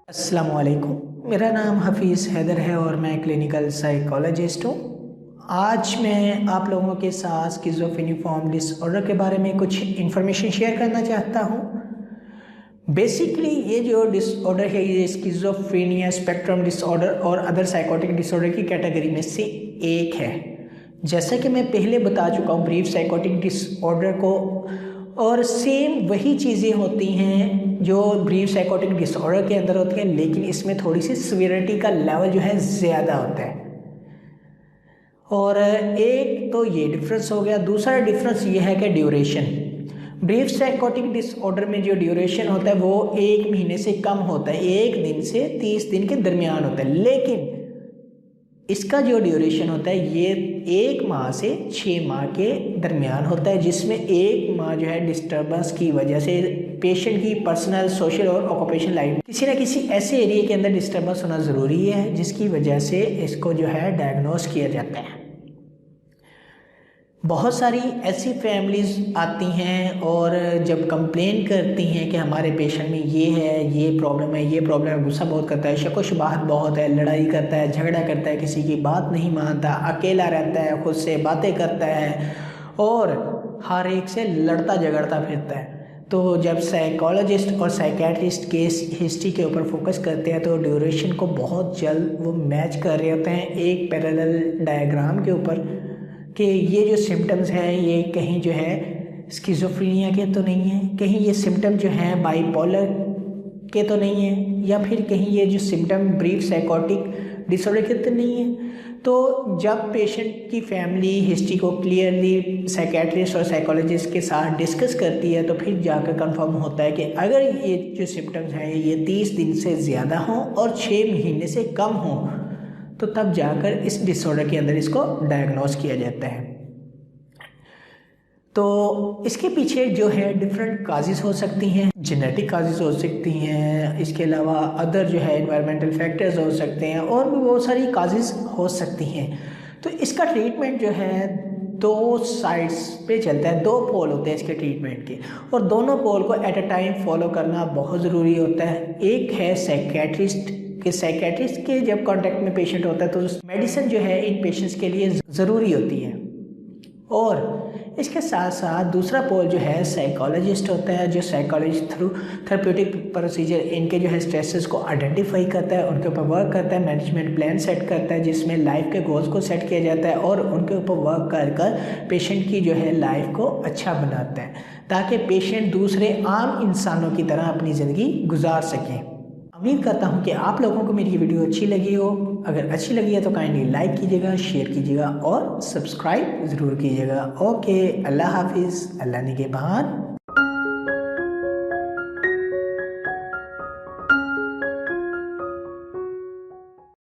अस्सलाम वालेकुम। मेरा नाम हफ़ीज़ हैदर है और मैं क्लिनिकल साइकोलॉजिस्ट हूँ। आज मैं आप लोगों के साथ स्किज़ोफ्रेनिक डिसऑर्डर के बारे में कुछ इन्फॉर्मेशन शेयर करना चाहता हूँ। बेसिकली ये जो डिसऑर्डर है ये स्किज़ोफ्रेनिया स्पेक्ट्रम डिसऑर्डर और अदर साइकोटिक डिसऑर्डर की कैटेगरी में से एक है। जैसा कि मैं पहले बता चुका हूँ ब्रीफ साइकोटिक डिसऑर्डर को, और सेम वही चीज़ें होती हैं जो ब्रीफ साइकोटिक डिसऑर्डर के अंदर होती हैं, लेकिन इसमें थोड़ी सी सिवियरिटी का लेवल जो है ज़्यादा होता है। और एक तो ये डिफरेंस हो गया। दूसरा डिफरेंस ये है कि ड्यूरेशन। ब्रीफ साइकोटिक डिसऑर्डर में जो ड्यूरेशन होता है वो 1 महीने से कम होता है, 1 दिन से 30 दिन के दरमियान होता है, लेकिन इसका जो ड्यूरेशन होता है ये 1 माह से 6 माह के दरमियान होता है, जिसमें 1 माह जो है डिस्टर्बेंस की वजह से पेशेंट की पर्सनल, सोशल और ऑक्यूपेशनल लाइफ किसी न किसी ऐसे एरिया के अंदर डिस्टर्बेंस होना ज़रूरी है, जिसकी वजह से इसको जो है डायग्नोस किया जाता है। बहुत सारी ऐसी फैमिलीज़ आती हैं और जब कंप्लेन करती हैं कि हमारे पेशेंट में ये है, ये प्रॉब्लम है, ये प्रॉब्लम है, गुस्सा बहुत करता है, शक व शुबहात बहुत है, लड़ाई करता है, झगड़ा करता है, किसी की बात नहीं मानता, अकेला रहता है, खुद से बातें करता है और हर एक से लड़ता झगड़ता फिरता है। तो जब साइकोलॉजिस्ट और साइकेट्रिस्ट केस हिस्ट्री के ऊपर फोकस करते हैं तो ड्यूरेशन को बहुत जल्द वो मैच कर रहे होते हैं एक पैरेलल डायग्राम के ऊपर कि ये जो सिम्टम्स हैं ये कहीं जो है स्किज़ोफ्रेनिया के तो नहीं है, कहीं ये सिम्टम जो हैं बाइपोलर के तो नहीं है, या फिर कहीं ये जो सिम्टम ब्रीफ साइकोटिक डिसऑर्डर के तो नहीं है। तो जब पेशेंट की फैमिली हिस्ट्री को क्लियरली साइकेट्रिस्ट और साइकोलॉजिस्ट के साथ डिस्कस करती है तो फिर जाकर कंफर्म होता है कि अगर ये जो सिम्टम्स हैं ये 30 दिन से ज़्यादा हों और 6 महीने से कम हों तो तब जाकर इस डिसऑर्डर के अंदर इसको डायग्नोस किया जाता है। तो इसके पीछे जो है डिफरेंट काजेज़ हो सकती हैं, जेनेटिक काजेज़ हो सकती हैं, इसके अलावा अदर जो है एनवायरमेंटल फैक्टर्स हो सकते हैं और भी बहुत सारी काजेज़ हो सकती हैं। तो इसका ट्रीटमेंट जो है 2 साइड्स पे चलता है, 2 पोल होते हैं इसके ट्रीटमेंट के, और दोनों पोल को एट अ टाइम फॉलो करना बहुत ज़रूरी होता है। एक है साइकेट्रिस्ट के जब कांटेक्ट में पेशेंट होता है तो मेडिसिन जो है इन पेशेंट्स के लिए ज़रूरी होती है, और इसके साथ साथ दूसरा पोल जो है साइकोलॉजिस्ट होता है, जो साइकोलॉजिस्ट थ्रू थेरेप्यूटिक प्रोसीजर इनके जो है स्ट्रेसेस को आइडेंटिफाई करता है, उनके ऊपर वर्क करता है, मैनेजमेंट प्लान सेट करता है जिसमें लाइफ के गोल्स को सेट किया जाता है और उनके ऊपर वर्क कर पेशेंट की जो है लाइफ को अच्छा बनाता है ताकि पेशेंट दूसरे आम इंसानों की तरह अपनी ज़िंदगी गुजार सकें। उम्मीद करता हूँ कि आप लोगों को मेरी ये वीडियो अच्छी लगी हो। अगर अच्छी लगी है तो काइंडली लाइक कीजिएगा, शेयर कीजिएगा और सब्सक्राइब ज़रूर कीजिएगा। ओके, अल्लाह हाफिज़, अल्लाह निगहबान।